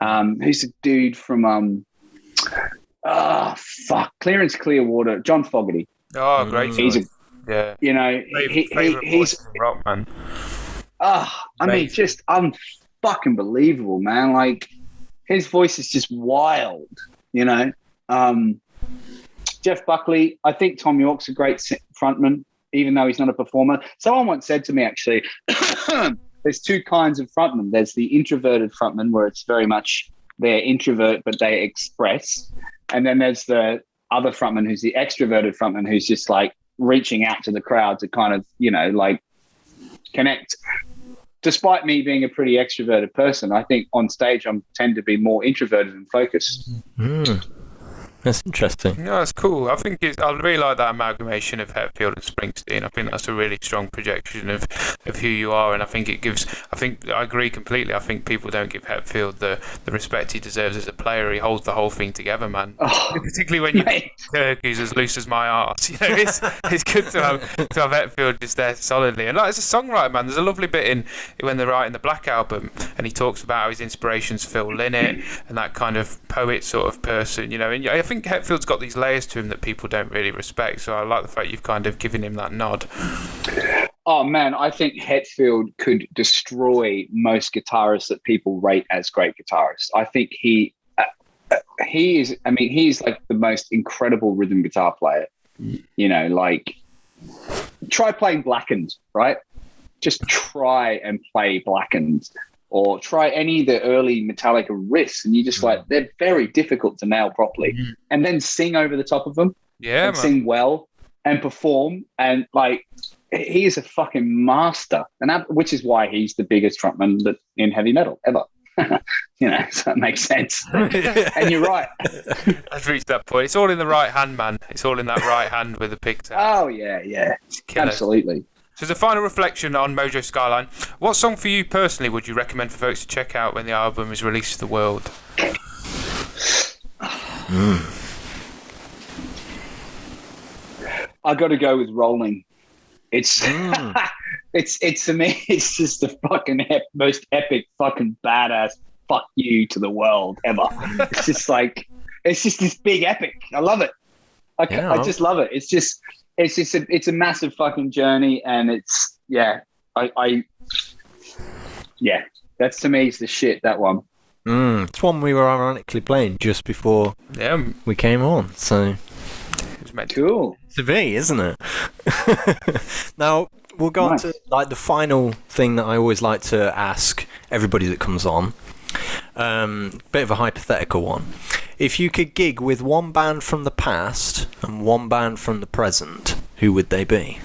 Who's the dude from Clearance Clearwater? John Fogerty. Oh, great. He's he's rock man. I mean, just unfucking believable, man. Like his voice is just wild, Jeff Buckley. I think Tom York's a great frontman, even though he's not a performer. Someone once said to me, actually, there's two kinds of frontman. There's the introverted frontman, where it's very much they're introvert, but they express. And then there's the other frontman who's the extroverted frontman, who's just like reaching out to the crowd to kind of, like connect. Despite me being a pretty extroverted person, I think on stage I tend to be more introverted and focused. That's interesting. No, that's cool. I think I really like that amalgamation of Hetfield and Springsteen. I think that's a really strong projection of who you are, and I think I agree completely. I think people don't give Hetfield the respect he deserves as a player. He holds the whole thing together, man. Particularly when you've Kirk, who's as loose as my arse. It's good to have Hetfield just there solidly. And like, as a songwriter, man, there's a lovely bit in when they're writing the Black Album, and he talks about how his inspiration's Phil Lynott and that kind of poet sort of person, And I think Hetfield's got these layers to him that people don't really respect, so I like the fact you've kind of given him that nod. Oh man, I think Hetfield could destroy most guitarists that people rate as great guitarists. I think he is. I mean, he's like the most incredible rhythm guitar player. Like try playing Blackened, right? Just try and play Blackened. Or try any of the early Metallica riffs, and you just they're very difficult to nail properly. And then sing over the top of them, and sing well and perform, and like he is a fucking master, and which is why he's the biggest frontman in heavy metal ever. So it makes sense. And you're right. I've reached that point. It's all in the right hand, man. It's all in that right hand with the pigtail. Oh yeah, absolutely. So as a final reflection on Mojo Skyline, what song for you personally would you recommend for folks to check out when the album is released to the world? I got to go with Rolling. It's it's to me, it's just the fucking most epic fucking badass fuck you to the world ever. It's just this big epic. I love it. I just love it. It's a massive fucking journey, and it's that's to me is the shit, that one. It's one we were ironically playing just before we came on, so it's meant cool. To be, isn't it? Now we'll go on to like the final thing that I always like to ask everybody that comes on. Bit of a hypothetical one. If you could gig with one band from the past and one band from the present, who would they be?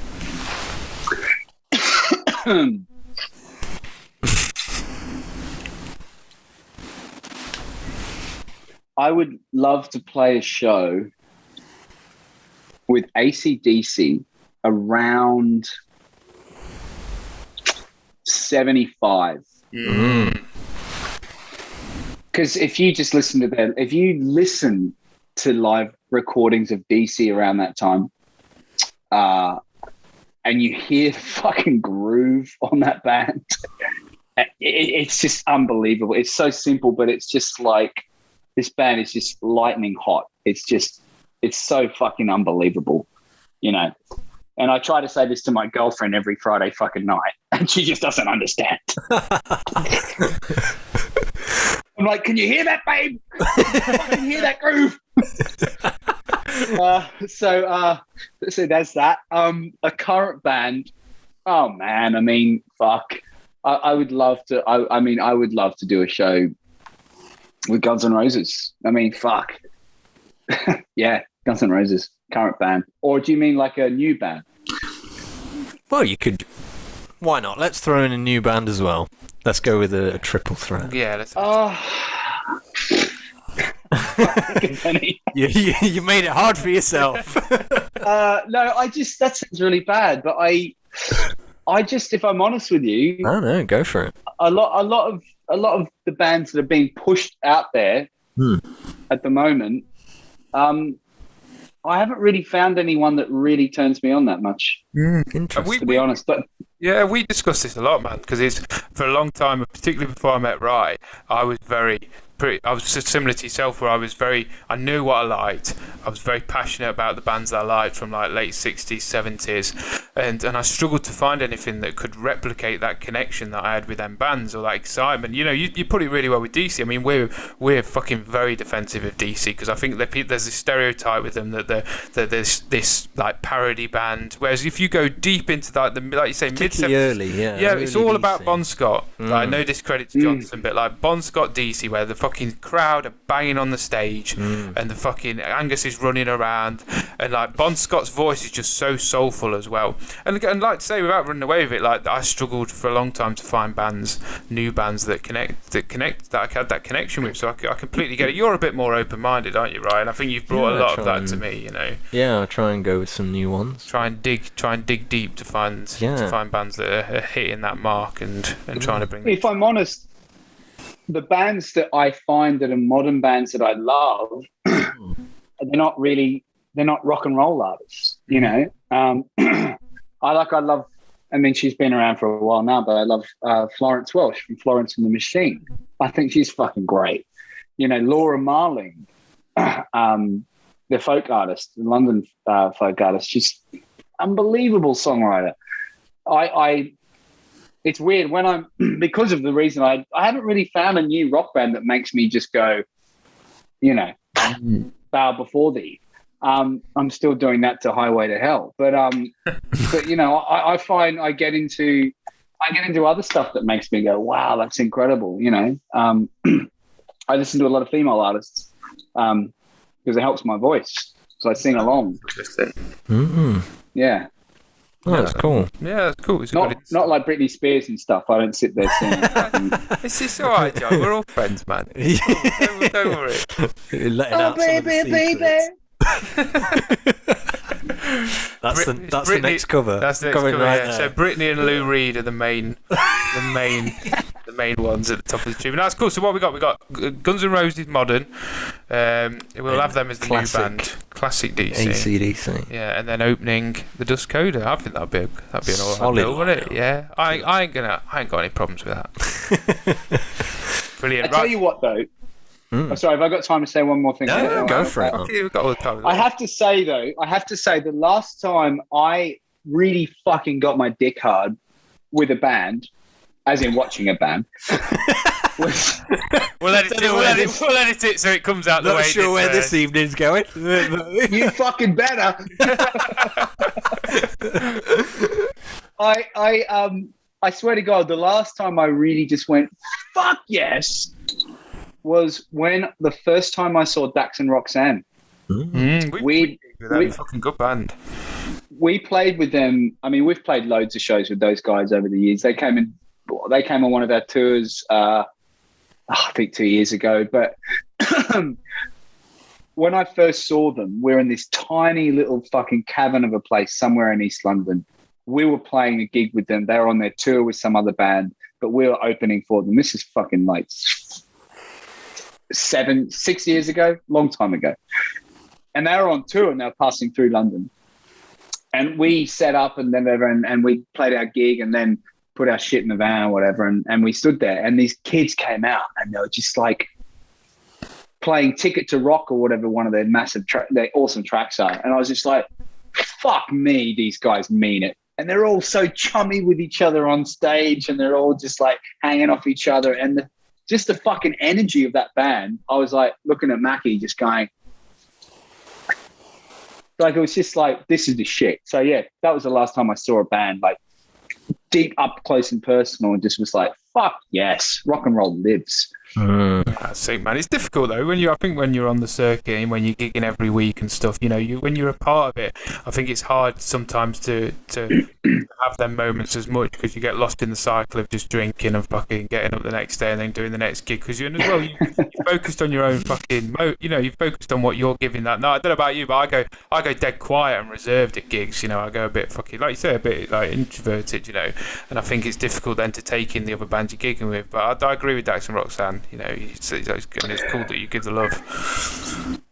I would love to play a show with ACDC around 75. Because if you just listen to them, if you listen to live recordings of DC around that time, and you hear the fucking groove on that band, it's just unbelievable. It's so simple, but it's just like, this band is just lightning hot. It's so fucking unbelievable, And I try to say this to my girlfriend every Friday fucking night, and she just doesn't understand. I'm like, can you hear that, babe? Can you hear that groove? So that's that. A current band. Oh man, I mean, fuck. I would love to. I mean, I would love to do a show with Guns N' Roses. I mean, fuck. Yeah, Guns N' Roses, current band. Or do you mean like a new band? Well, you could. Why not? Let's throw in a new band as well. Let's go with a triple threat. Yeah, let's. You made it hard for yourself. No, that sounds really bad. But I just, if I'm honest with you, I don't know. Go for it. A lot of the bands that are being pushed out there at the moment, I haven't really found anyone that really turns me on that much. Interesting. To be honest, but yeah, we discussed this a lot, man. Because it's for a long time, particularly before I met Rye, I was similar to yourself, where I knew what I liked. I was very passionate about the bands that I liked from like late 60s, 70s, and I struggled to find anything that could replicate that connection that I had with them bands or that excitement. You know, you put it really well with DC. I mean, we're fucking very defensive of DC because I think there's this stereotype with them that there's this like parody band. Whereas if you go deep into like you say mid 70s, early, it's all DC. about Bon Scott. Like, no discredit to Johnson, but like Bon Scott DC, where the fucking crowd are banging on the stage and the fucking Angus is running around, and like Bon Scott's voice is just so soulful as well. And like to say, without running away with it, like I struggled for a long time to find new bands that I had that connection with. So I completely get it. You're a bit more open-minded, aren't you, Ryan? I think you've brought a lot of that to me. You know. Yeah, I'll try and go with some new ones. Try and dig deep to find bands that are hitting that mark and trying to bring. If I'm honest, the bands that I find that are modern bands that I love, they're not rock and roll artists, you know. I mean, she's been around for a while now, but I love Florence Welch from Florence and the Machine. I think she's fucking great. You know, Laura Marling, the folk artist, the London folk artist, she's unbelievable songwriter. It's weird when because of the reason I haven't really found a new rock band that makes me just go, you know, bow before thee. I'm still doing that to Highway to Hell, but you know, I find I get into other stuff that makes me go, wow, that's incredible. You know, I listen to a lot of female artists because it helps my voice, so I sing along. Yeah. Oh, that's cool. Yeah, that's cool. It's not like Britney Spears and stuff. I don't sit there singing. It's all right, John. We're all friends, man. Don't worry. Oh, baby. That's the next cover. That's the next cover. Right there. So Britney and Lou Reed are the main ones at the top of the tube. And that's cool. So what we got? We got Guns N' Roses modern. We'll have them as the new band. Classic DC. ACDC. Yeah, and then opening the Dust Coda. I think that'd be an alright bill, wouldn't it? Yeah. I ain't got any problems with that. Brilliant. I tell you what though. I'm sorry, have I got time to say one more thing? No, go for it. We've got all the time. I have to say the last time I really fucking got my dick hard with a band, as in watching a band, was... We'll edit it so it comes out the way. Not sure where this evening's going. You fucking better. I swear to God, the last time I really just went, fuck yes, was when the first time I saw Dax and Roxanne. We fucking good band. We played with them. I mean, we've played loads of shows with those guys over the years. They came on one of our tours, I think 2 years ago. But when I first saw them, we're in this tiny little fucking cavern of a place somewhere in East London. We were playing a gig with them. They were on their tour with some other band, but we were opening for them. This is fucking like 6 years ago, long time ago. And they were on tour and they were passing through London. And we set up and we played our gig and then put our shit in the van or whatever. And we stood there and these kids came out and they were just like playing Ticket to Rock or whatever one of their their awesome tracks are. And I was just like, fuck me, these guys mean it. And they're all so chummy with each other on stage and they're all just like hanging off each other. And just the fucking energy of that band, I was like looking at Mackie just going, like, it was just like, this is the shit. So yeah, that was the last time I saw a band like deep up close and personal, and just was like, fuck yes, rock and roll lives. That's it, man. It's difficult though I think when you're on the circuit and when you're gigging every week and stuff, when you're a part of it, I think it's hard sometimes to have them moments as much, because you get lost in the cycle of just drinking and fucking getting up the next day and then doing the next gig, because you're focused on your own fucking you're focused on what you're giving that night. I don't know about you, but I go dead quiet and reserved at gigs. I go a bit fucking, like you say, a bit like introverted, and I think it's difficult then to take in the other bands you're gigging with. But I agree with Dax and Roxanne. It's cool that you give the love.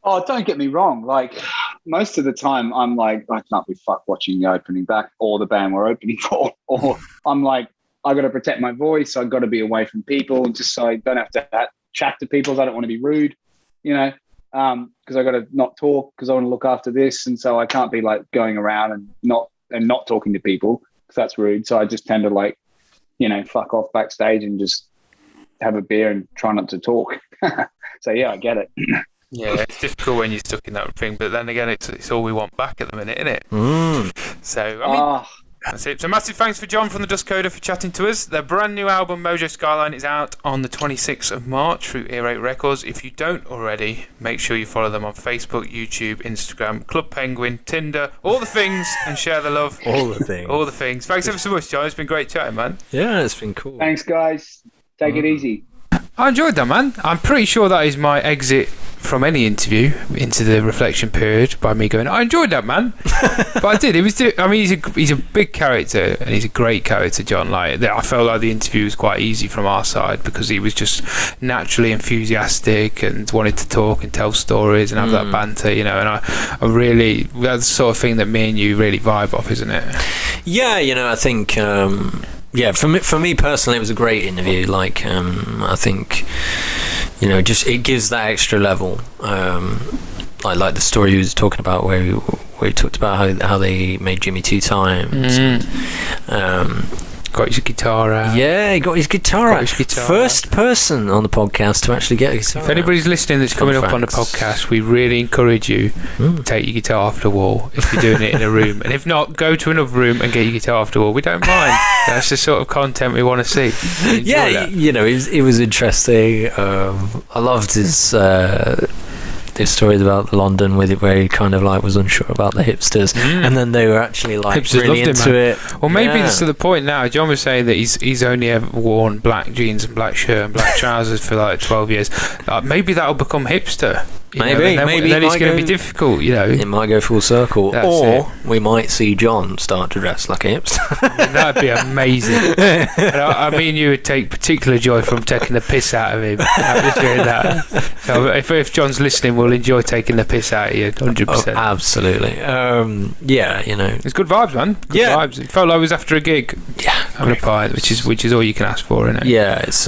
Oh, don't get me wrong. Like, most of the time, I'm like, I can't be fucked watching the opening back or the band we're opening for. Or I'm like, I got to protect my voice. I got to be away from people, just so I don't have to chat to people. I don't want to be rude, because I got to not talk because I want to look after this, and so I can't be like going around and not talking to people because that's rude. So I just tend to like, fuck off backstage and just have a beer and try not to talk. So yeah, I get it. Yeah, it's difficult when you're stuck in that thing, but then again, it's all we want back at the minute, isn't it? So I mean, that's it. So massive thanks for John from the Dust Coda for chatting to us. Their brand new album Mojo Skyline is out on the 26th of March through Earache Records. If you don't already, make sure you follow them on Facebook, YouTube, Instagram, Club Penguin, Tinder, all the things, and share the love. All the things. Thanks ever so much, John. It's been great chatting, man. Yeah, it's been cool. Thanks, guys. Take it easy. I enjoyed that, man. I'm pretty sure that is my exit from any interview into the reflection period, by me going, I enjoyed that, man. But I did. He's a big character, and he's a great character, John. Like, I felt like the interview was quite easy from our side because he was just naturally enthusiastic and wanted to talk and tell stories and have that banter, And I really, that's the sort of thing that me and you really vibe off, isn't it? Yeah, I think. Yeah, for me personally, it was a great interview. Like, I think, just it gives that extra level. I like the story he was talking about, where he talked about how they made Jimmy 2 times. Got his guitar out. Yeah, he got his guitar out. First person on the podcast to actually get a guitar. If anybody's listening that's coming up on the podcast, we really encourage you to take your guitar off the wall if you're doing it in a room. And if not, go to another room and get your guitar off the wall. We don't mind. That's the sort of content we want to see. Yeah, it was interesting. I loved his stories about London with it, where he kind of like was unsure about the hipsters, and then they were actually like hipsters really into it. Well, maybe it's to the point now. John was saying that he's only ever worn black jeans and black shirt and black trousers for like 12 years. Maybe that'll become hipster. Maybe then it's going to be difficult. It might go full circle, or we might see John start to dress like a hipster. That'd be amazing. And I mean, you would take particular joy from taking the piss out of him. Doing that. So if John's listening, we'll enjoy taking the piss out of you, 100%. Oh, absolutely. It's good vibes, man. Good vibes. It felt like it was after a gig. Yeah, having a pint, which is all you can ask for, isn't it? Yeah, it's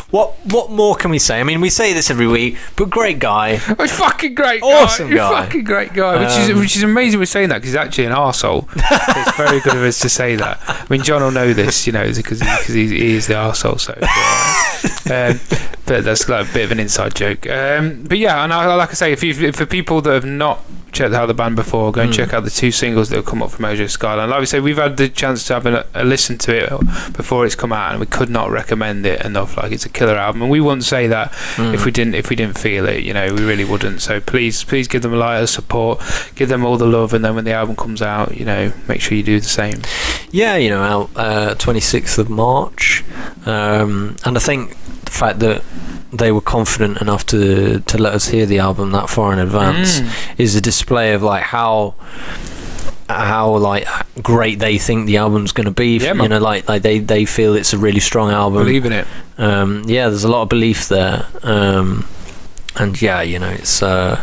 What more can we say? I mean, we say this every week, but great guy. Oh, he's fucking great guy. Awesome guy. Fucking great guy. Which is amazing we're saying that, because he's actually an arsehole. So it's very good of us to say that. I mean, John will know this, because he is the arsehole. So, but that's like a bit of an inside joke. But yeah, and like I say, if for people that have not checked out the band before, go and check out the 2 singles that have come up from Mojo Skyline. Like we say, we've had the chance to have a listen to it before it's come out, and we could not recommend it enough. Like, it's a killer album, and we wouldn't say that if we didn't feel it. We really wouldn't. So please give them a lot of support, give them all the love, and then when the album comes out, make sure you do the same. Yeah, out 26th of March, and I think the fact that they were confident enough to let us hear the album that far in advance is a display of like how like great they think the album's going to be. Yeah, like they feel it's a really strong album. Believe in it. There's a lot of belief there. And yeah, it's I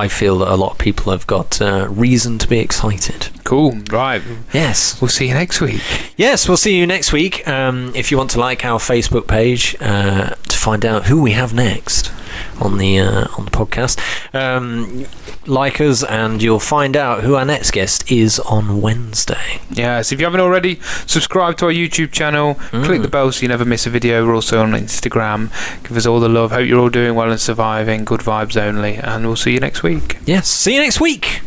feel that a lot of people have got reason to be excited. Cool, right. Yes. We'll see you next week. Yes, we'll see you next week. If you want to like our Facebook page to find out who we have next on the podcast, like us, and you'll find out who our next guest is on Wednesday. Yes, if you haven't already, subscribe to our YouTube channel, click the bell so you never miss a video. We're also on Instagram. Give us all the love. Hope you're all doing well and surviving. Good vibes only, and we'll see you next week. Yes, see you next week.